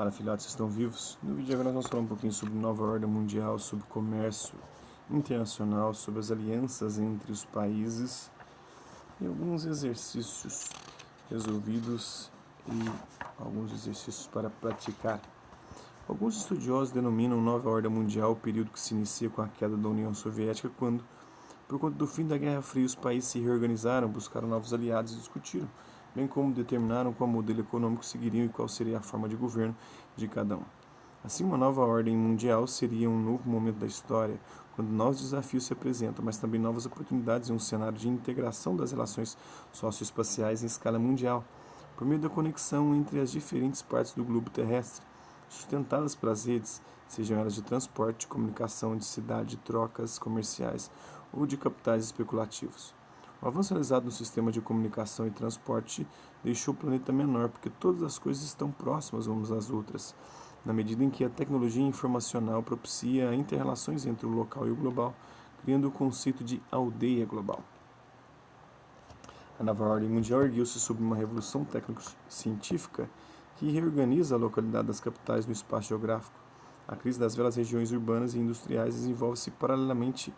Fala, filhotes, estão vivos? No vídeo agora nós vamos falar um pouquinho sobre nova ordem mundial, sobre comércio internacional, sobre as alianças entre os países e alguns exercícios resolvidos e alguns exercícios para praticar. Alguns estudiosos denominam nova ordem mundial o período que se inicia com a queda da União Soviética, quando, por conta do fim da Guerra Fria, os países se reorganizaram, buscaram novos aliados e discutiram, bem como determinaram qual modelo econômico seguiriam e qual seria a forma de governo de cada um. Assim, uma nova ordem mundial seria um novo momento da história, quando novos desafios se apresentam, mas também novas oportunidades em um cenário de integração das relações socioespaciais em escala mundial, por meio da conexão entre as diferentes partes do globo terrestre, sustentadas pelas redes, sejam elas de transporte, comunicação, de cidade, trocas comerciais ou de capitais especulativos. O avanço realizado no sistema de comunicação e transporte deixou o planeta menor, porque todas as coisas estão próximas umas das outras, na medida em que a tecnologia informacional propicia inter-relações entre o local e o global, criando o conceito de aldeia global. A nova ordem mundial ergueu-se sob uma revolução técnico-científica que reorganiza a localidade das capitais no espaço geográfico. A crise das velhas regiões urbanas e industriais desenvolve-se paralelamente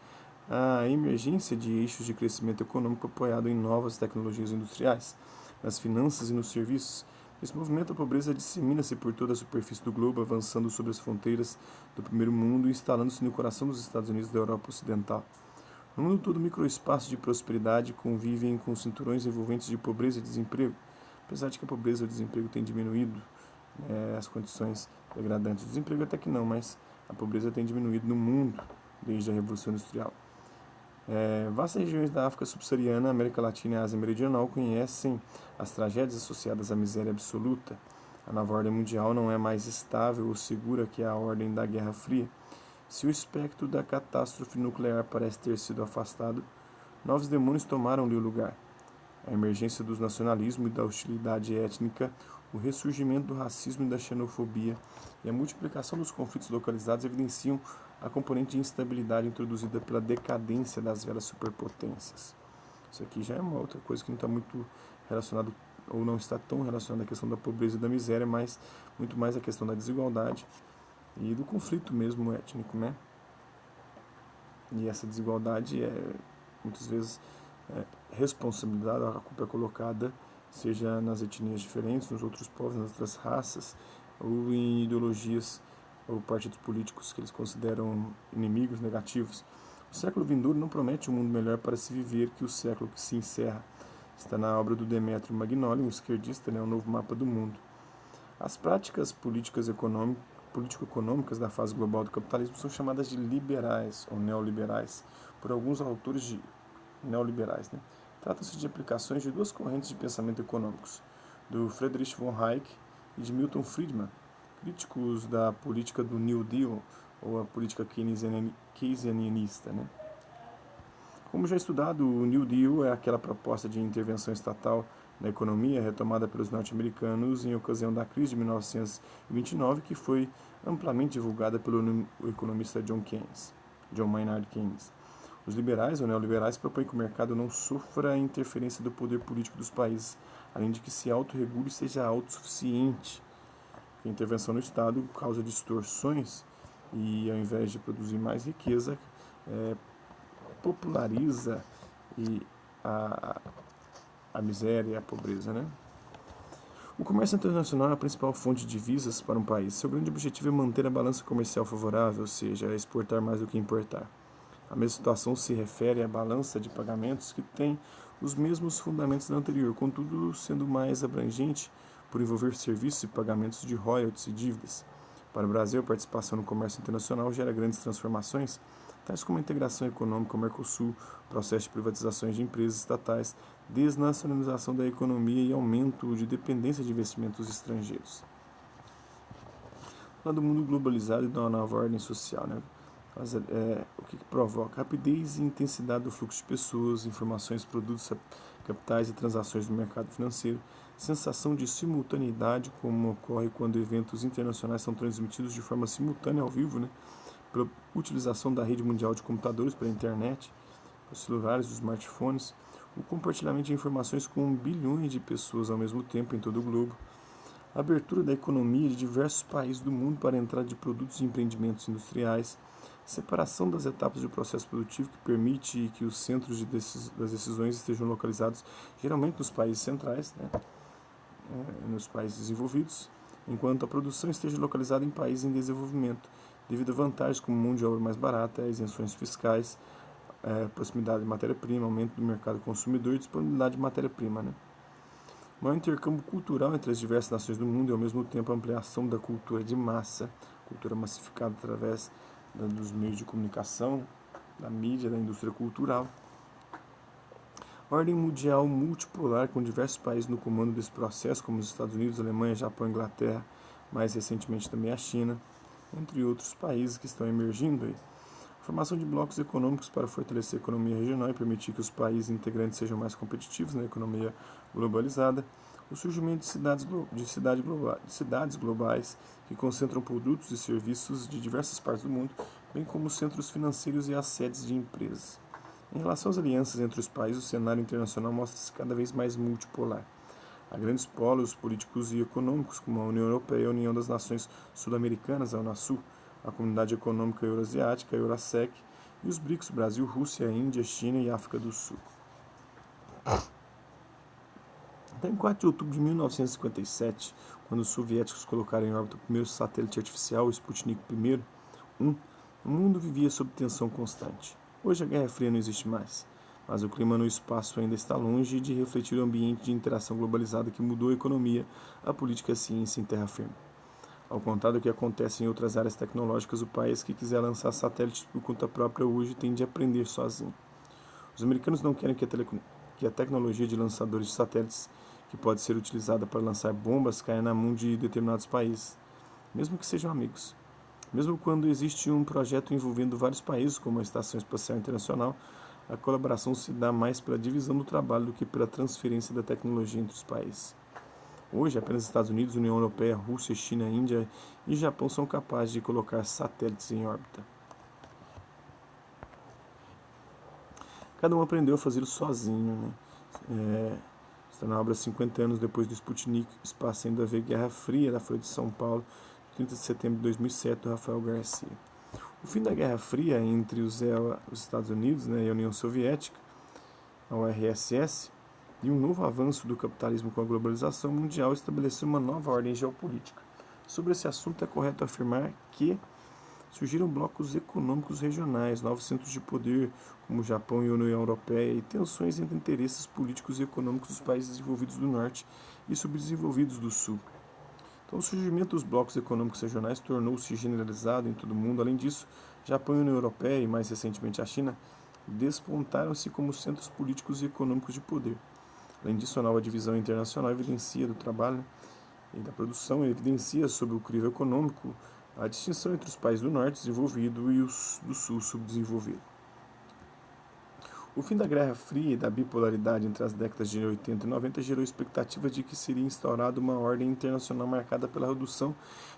à emergência de eixos de crescimento econômico apoiado em novas tecnologias industriais, nas finanças e nos serviços. Nesse movimento, a pobreza dissemina-se por toda a superfície do globo, avançando sobre as fronteiras do primeiro mundo e instalando-se no coração dos Estados Unidos da Europa Ocidental. No mundo todo, microespaços de prosperidade convivem com cinturões envolventes de pobreza e desemprego, apesar de que a pobreza e o desemprego têm diminuído, as condições degradantes. O desemprego até que não, mas a pobreza tem diminuído no mundo desde a Revolução Industrial. Vastas regiões da África subsaariana, América Latina e Ásia Meridional conhecem as tragédias associadas à miséria absoluta. A nova ordem mundial não é mais estável ou segura que a ordem da Guerra Fria. Se o espectro da catástrofe nuclear parece ter sido afastado, novos demônios tomaram-lhe o lugar. A emergência do nacionalismo e da hostilidade étnica, o ressurgimento do racismo e da xenofobia e a multiplicação dos conflitos localizados evidenciam a componente de instabilidade introduzida pela decadência das velhas superpotências. Isso aqui já é uma outra coisa que não está muito relacionado ou não está tão relacionada à questão da pobreza e da miséria, mas muito mais a questão da desigualdade e do conflito mesmo étnico, né? E essa desigualdade muitas vezes responsabilidade, a culpa é colocada, seja nas etnias diferentes, nos outros povos, nas outras raças, ou em ideologias ou partidos políticos que eles consideram inimigos negativos. O século vindouro não promete um mundo melhor para se viver que o século que se encerra. Está na obra do Demetrio Magnoli, um esquerdista, o novo mapa do mundo. As práticas político-econômicas da fase global do capitalismo são chamadas de liberais ou neoliberais, por alguns autores de neoliberais. Trata-se de aplicações de duas correntes de pensamento econômicos, do Friedrich von Hayek e de Milton Friedman, críticos da política do New Deal, ou a política keynesianista. Como já estudado, o New Deal é aquela proposta de intervenção estatal na economia retomada pelos norte-americanos em ocasião da crise de 1929, que foi amplamente divulgada pelo economista John Maynard Keynes. Os liberais ou neoliberais propõem que o mercado não sofra a interferência do poder político dos países, além de que se autorregule e seja autossuficiente. A intervenção no Estado causa distorções e, ao invés de produzir mais riqueza, populariza a miséria e a pobreza. O comércio internacional é a principal fonte de divisas para um país. Seu grande objetivo é manter a balança comercial favorável, ou seja, exportar mais do que importar. A mesma situação se refere à balança de pagamentos, que tem os mesmos fundamentos da anterior, contudo sendo mais abrangente por envolver serviços e pagamentos de royalties e dívidas. Para o Brasil, a participação no comércio internacional gera grandes transformações, tais como a integração econômica com o Mercosul, processo de privatizações de empresas estatais, desnacionalização da economia e aumento de dependência de investimentos estrangeiros. Lá do mundo globalizado e da nova ordem social, o que provoca? Rapidez e intensidade do fluxo de pessoas, informações, produtos, capitais e transações no mercado financeiro, sensação de simultaneidade, como ocorre quando eventos internacionais são transmitidos de forma simultânea ao vivo, pela utilização da rede mundial de computadores, pela internet, os celulares, os smartphones, o compartilhamento de informações com bilhões de pessoas ao mesmo tempo em todo o globo, a abertura da economia de diversos países do mundo para a entrada de produtos e empreendimentos industriais, separação das etapas do processo produtivo que permite que os centros das decisões estejam localizados geralmente nos países centrais, né, nos países desenvolvidos, enquanto a produção esteja localizada em países em desenvolvimento, devido a vantagens como mão de obra mais barata, isenções fiscais, proximidade de matéria-prima, aumento do mercado consumidor e disponibilidade de matéria-prima. Né? Maior intercâmbio cultural entre as diversas nações do mundo e, ao mesmo tempo, a ampliação da cultura de massa, cultura massificada através dos meios de comunicação, da mídia, da indústria cultural. Ordem mundial multipolar, com diversos países no comando desse processo, como os Estados Unidos, Alemanha, Japão, Inglaterra, mais recentemente também a China, entre outros países que estão emergindo aí. A formação de blocos econômicos para fortalecer a economia regional e permitir que os países integrantes sejam mais competitivos na economia globalizada. O surgimento de cidades globais que concentram produtos e serviços de diversas partes do mundo, bem como centros financeiros e as sedes de empresas. Em relação às alianças entre os países, o cenário internacional mostra-se cada vez mais multipolar. Há grandes polos políticos e econômicos, como a União Europeia e a União das Nações Sul-Americanas, a Unasul, a Comunidade Econômica Euroasiática, a Eurasec, e os BRICS, Brasil, Rússia, Índia, China e África do Sul. Até em 4 de outubro de 1957, quando os soviéticos colocaram em órbita o primeiro satélite artificial, o Sputnik I, o mundo vivia sob tensão constante. Hoje a Guerra Fria não existe mais, mas o clima no espaço ainda está longe de refletir o ambiente de interação globalizada que mudou a economia, a política e a ciência em terra firme. Ao contrário do que acontece em outras áreas tecnológicas, o país que quiser lançar satélites por conta própria hoje tem de aprender sozinho. Os americanos não querem que a tecnologia de lançadores de satélites, que pode ser utilizada para lançar bombas, caia na mão de determinados países, mesmo que sejam amigos. Mesmo quando existe um projeto envolvendo vários países, como a Estação Espacial Internacional, a colaboração se dá mais pela divisão do trabalho do que pela transferência da tecnologia entre os países. Hoje, apenas Estados Unidos, União Europeia, Rússia, China, Índia e Japão são capazes de colocar satélites em órbita. Cada um aprendeu a fazê-lo sozinho. Né? Está na obra 50 anos depois do Sputnik, Espaço ainda haver Guerra Fria, da Folha de São Paulo, 30 de setembro de 2007, do Rafael Garcia. O fim da Guerra Fria entre os Estados Unidos, né, e a União Soviética, a URSS, e um novo avanço do capitalismo com a globalização mundial estabeleceu uma nova ordem geopolítica. Sobre esse assunto é correto afirmar que surgiram blocos econômicos regionais, novos centros de poder, como o Japão e a União Europeia, e tensões entre interesses políticos e econômicos dos países desenvolvidos do Norte e subdesenvolvidos do Sul. Então, o surgimento dos blocos econômicos regionais tornou-se generalizado em todo o mundo. Além disso, Japão e a União Europeia, e mais recentemente a China, despontaram-se como centros políticos e econômicos de poder. Além disso, a nova divisão internacional evidencia do trabalho e da produção, evidencia sobre o crivo econômico a distinção entre os países do Norte desenvolvido e os do Sul subdesenvolvido. O fim da Guerra Fria e da bipolaridade entre as décadas de 80 e 90 gerou expectativa de que seria instaurada uma ordem internacional marcada pela redução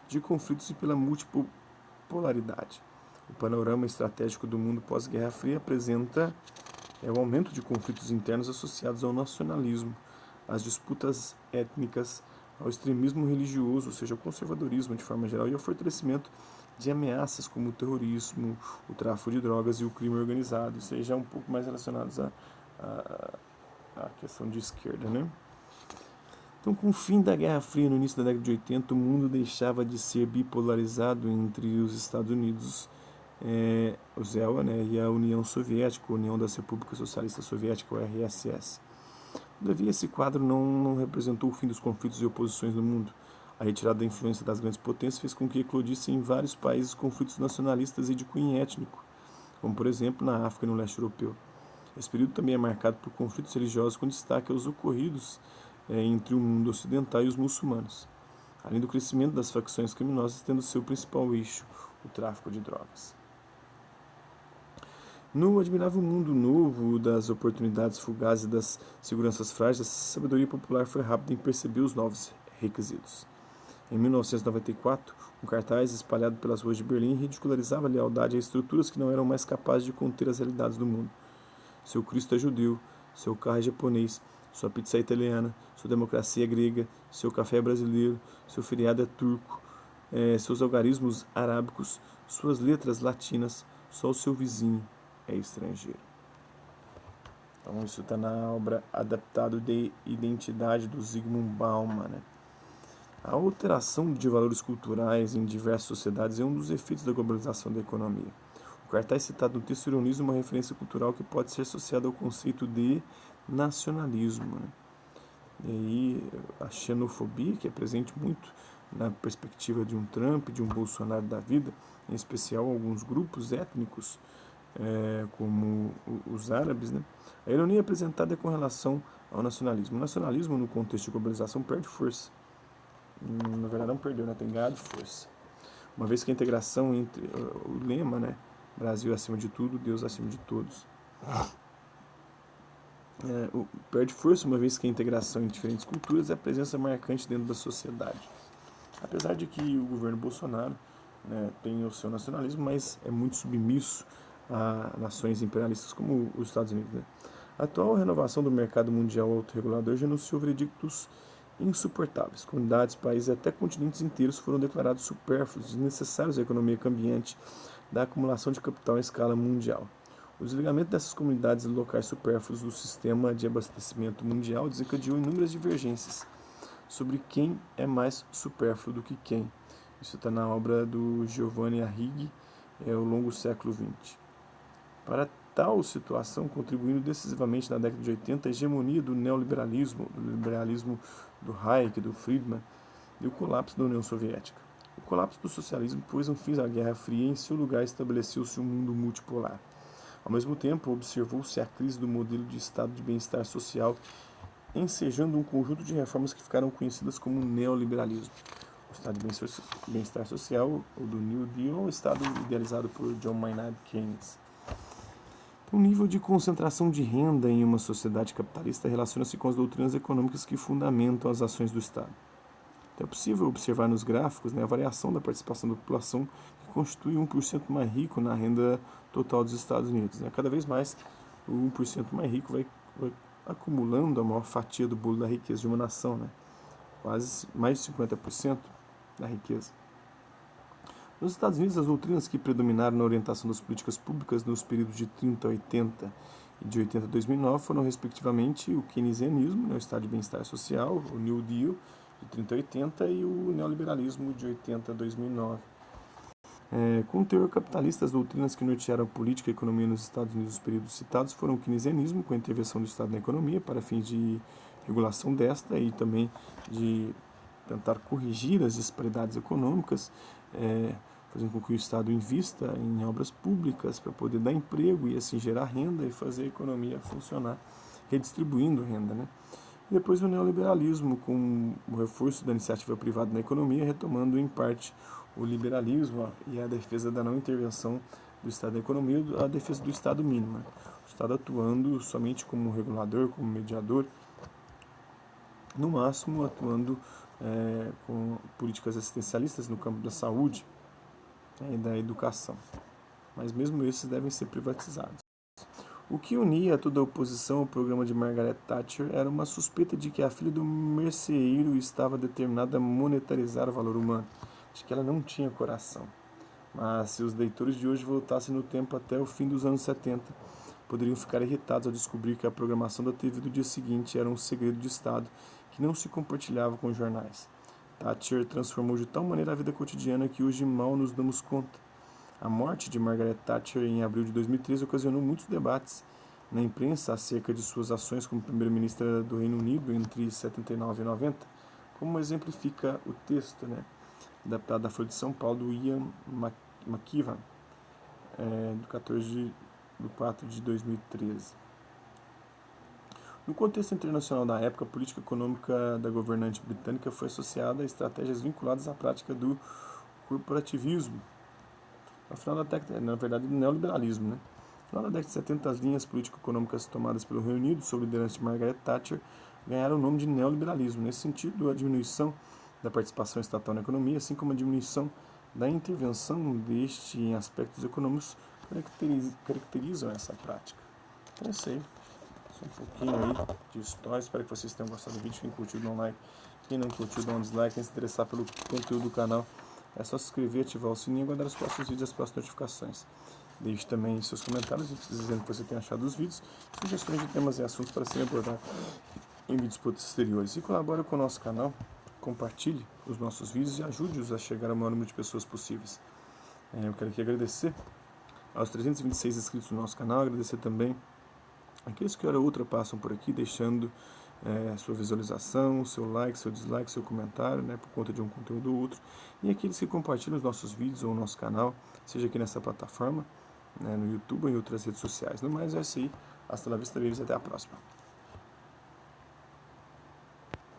de conflitos e pela multipolaridade. O panorama estratégico do mundo pós-Guerra Fria apresenta o aumento de conflitos internos associados ao nacionalismo, às disputas étnicas, ao extremismo religioso, ou seja, ao conservadorismo de forma geral, e ao fortalecimento de ameaças como o terrorismo, o tráfico de drogas e o crime organizado, isso aí já é um pouco mais relacionados à questão de esquerda, né? Então, com o fim da Guerra Fria no início da década de 80, o mundo deixava de ser bipolarizado entre os Estados Unidos, o ZELA, né, e a União Soviética, a União das Repúblicas Socialistas Soviéticas, o RSS. Todavia, esse quadro não representou o fim dos conflitos e oposições no mundo. A retirada da influência das grandes potências fez com que eclodissem em vários países conflitos nacionalistas e de cunho étnico, como por exemplo na África e no leste europeu. Esse período também é marcado por conflitos religiosos com destaque aos ocorridos entre o mundo ocidental e os muçulmanos, além do crescimento das facções criminosas tendo seu principal eixo o tráfico de drogas. No admirável mundo novo das oportunidades fugazes e das seguranças frágeis, a sabedoria popular foi rápida em perceber os novos requisitos. Em 1994, um cartaz espalhado pelas ruas de Berlim ridicularizava a lealdade a estruturas que não eram mais capazes de conter as realidades do mundo. Seu Cristo é judeu, seu carro é japonês, sua pizza é italiana, sua democracia é grega, seu café é brasileiro, seu feriado é turco, seus algarismos arábicos, suas letras latinas, só o seu vizinho é estrangeiro. Então isso está na obra Adaptado de Identidade do Zygmunt Bauman, né? A alteração de valores culturais em diversas sociedades é um dos efeitos da globalização da economia. O cartaz citado no texto ironiza uma referência cultural que pode ser associada ao conceito de nacionalismo, né? E aí a xenofobia, que é presente muito na perspectiva de um Trump, de um Bolsonaro da vida, em especial alguns grupos étnicos, como os árabes, né? A ironia apresentada é com relação ao nacionalismo. O nacionalismo, no contexto de globalização, perde força. Na verdade, não perdeu, né? Tem ganhado força. Uma vez que a integração entre o lema, né? Brasil acima de tudo, Deus acima de todos. Perde força uma vez que a integração em diferentes culturas é a presença marcante dentro da sociedade. Apesar de que o governo Bolsonaro, né, tem o seu nacionalismo, mas é muito submisso a nações imperialistas como os Estados Unidos, né? A atual renovação do mercado mundial autorregulador já anunciou veredictos insuportáveis. Comunidades, países e até continentes inteiros foram declarados supérfluos, desnecessários à economia cambiante da acumulação de capital em escala mundial. O desligamento dessas comunidades e locais supérfluos do sistema de abastecimento mundial desencadeou inúmeras divergências sobre quem é mais supérfluo do que quem. Isso está na obra do Giovanni Arrighi, O Longo Século XX. Para tal situação, contribuindo decisivamente na década de 80 a hegemonia do neoliberalismo, do liberalismo do Hayek, do Friedman, e o colapso da União Soviética. O colapso do socialismo pôs um fim à Guerra Fria e em seu lugar estabeleceu-se um mundo multipolar. Ao mesmo tempo, observou-se a crise do modelo de estado de bem-estar social, ensejando um conjunto de reformas que ficaram conhecidas como neoliberalismo. O estado de bem-estar social, ou do New Deal, o estado idealizado por John Maynard Keynes. O nível de concentração de renda em uma sociedade capitalista relaciona-se com as doutrinas econômicas que fundamentam as ações do Estado. Então é possível observar nos gráficos, né, a variação da participação da população que constitui 1% mais rico na renda total dos Estados Unidos, né? Cada vez mais o 1% mais rico vai acumulando a maior fatia do bolo da riqueza de uma nação, né? Quase mais de 50% da riqueza. Nos Estados Unidos, as doutrinas que predominaram na orientação das políticas públicas nos períodos de 30 a 80 e de 80 a 2009 foram, respectivamente, o keynesianismo, né, o estado de bem-estar social, o New Deal, de 30 a 80, e o neoliberalismo, de 80 a 2009. Com o teor capitalista, as doutrinas que nortearam a política e a economia nos Estados Unidos nos períodos citados foram o keynesianismo, com a intervenção do Estado na economia para fins de regulação desta e também de tentar corrigir as disparidades econômicas, fazendo com que o Estado invista em obras públicas para poder dar emprego e assim gerar renda e fazer a economia funcionar, redistribuindo renda, né? E depois o neoliberalismo, com o reforço da iniciativa privada na economia, retomando em parte o liberalismo e a defesa da não intervenção do Estado na economia, a defesa do Estado mínimo, né? O Estado atuando somente como regulador, como mediador, no máximo atuando com políticas assistencialistas no campo da saúde, e da educação. Mas mesmo esses devem ser privatizados. O que unia toda a oposição ao programa de Margaret Thatcher era uma suspeita de que a filha do merceeiro estava determinada a monetarizar o valor humano, de que ela não tinha coração. Mas se os leitores de hoje voltassem no tempo até o fim dos anos 70, poderiam ficar irritados ao descobrir que a programação da TV do dia seguinte era um segredo de Estado que não se compartilhava com os jornais. Thatcher transformou de tal maneira a vida cotidiana que hoje mal nos damos conta. A morte de Margaret Thatcher em abril de 2013 ocasionou muitos debates na imprensa acerca de suas ações como primeira-ministra do Reino Unido entre 79 e 90, como exemplifica o texto, né, adaptado da Folha de São Paulo, do Ian McKeevan, do 14 de 4 de 2013. No contexto internacional da época, a política econômica da governante britânica foi associada a estratégias vinculadas à prática do corporativismo. No final da década, na verdade, do neoliberalismo, né? No final da década de 70, as linhas político-econômicas tomadas pelo Reino Unido sob liderança de Margaret Thatcher ganharam o nome de neoliberalismo. Nesse sentido, a diminuição da participação estatal na economia, assim como a diminuição da intervenção deste em aspectos econômicos, caracterizam essa prática. Então, é isso aí. Só um pouquinho aí de história. Espero que vocês tenham gostado do vídeo. Quem curtiu, dá um like. Quem não curtiu, dá um dislike. Quem se interessar pelo conteúdo do canal, é só se inscrever, ativar o sininho e aguardar os próximos vídeos e as próximas notificações. Deixe também seus comentários dizendo o que você tem achado dos vídeos, sugestões de temas e assuntos para serem abordados em vídeos posteriores. E colabore com o nosso canal, compartilhe os nossos vídeos e ajude-os a chegar ao maior número de pessoas possíveis. Eu quero aqui agradecer aos 326 inscritos no nosso canal, agradecer também aqueles que hora ou outra passam por aqui, deixando sua visualização, seu like, seu dislike, seu comentário, por conta de um conteúdo ou outro, e aqueles que compartilham os nossos vídeos ou o nosso canal, seja aqui nessa plataforma, no YouTube ou em outras redes sociais. No mais é isso aí, hasta la vista, babies, até a próxima.